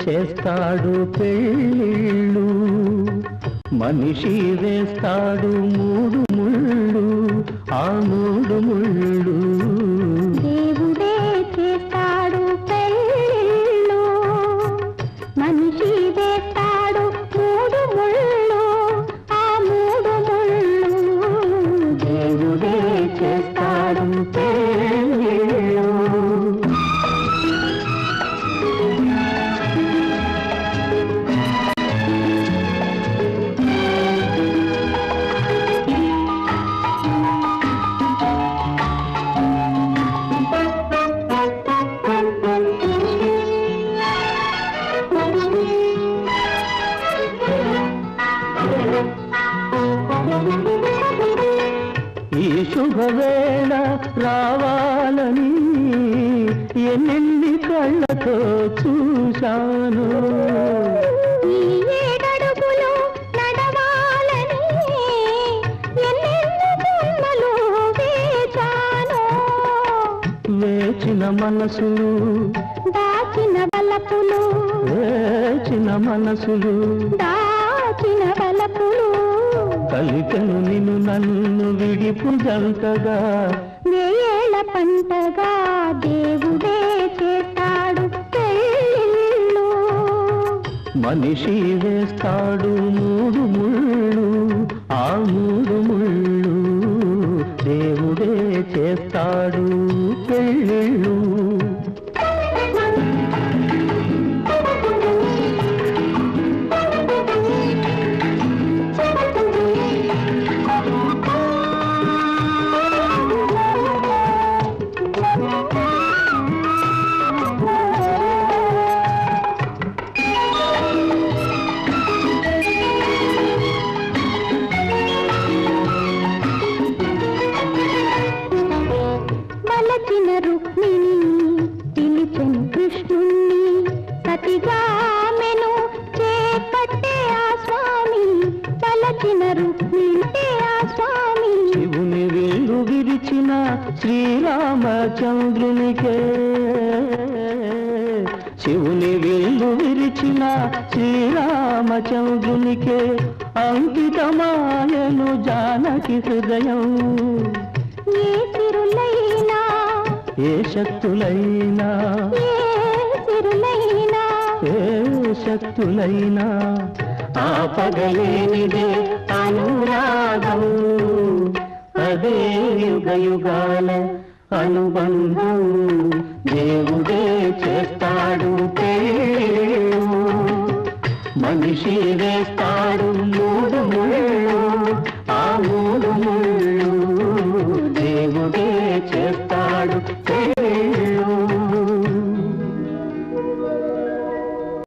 చేస్తాడు పెళ్ళిళ్ళు మనిషి వేస్తాడు మూడు ముళ్ళు ఆ మూడు ముళ్ళు దేవుడే చేస్తాడు పెళ్ళిళ్ళు మనిషి వేస్తాడు మూడు ముళ్ళు ఆ మూడు ముళ్ళు దేవుడే చేస్తాడు పెళ్ళిళ్ళు ఈ శుభవేళ రావాలని ఎన్నెన్ని కళ్ళతో చూశాను ఈ ఏడడుగులు నడవాలని ఎన్నెన్ని జన్మలు వేచాను వేచిన మనసులు దాచిన బలపులు వేచిన మనసులు దాచిన బలపులు కలికను నిన్ను నన్ను విడిపు జంటగా వేళ పంటగా దేవుడే చేస్తాడు పెళ్ళిళ్ళు మనిషి వేస్తాడు మూడు ముళ్ళు ఆ మూడు ముళ్ళు దేవుడే చేస్తాడు పెళ్ళిళ్ళు వలచిన రుక్మిణి పిలిచెను కృష్ణుణ్ణి సతిగామెను చేపట్టే ఆ స్వామి వలచిన రుక్మిణి ఆ స్వామి శివుని వేలు విరిచిన శ్రీరామచంద్రునికే శివుని వేలు విరిచిన శ్రీరామచంద్రునికే అంకితమాయను జానకి హృదయం ఏ సిరులైనా ఏ శక్తులైనా ఏ సిరులైనా ఏ శక్తులైనా ఆపగలేనిదే అనురాగం అదే యుగ యుగాల అనుబంధం దేవుడే చేస్తాడు పెళ్ళిళ్ళు మనిషి వేస్తాడు మూడు ముళ్ళు ఆ మూడు ముళ్ళు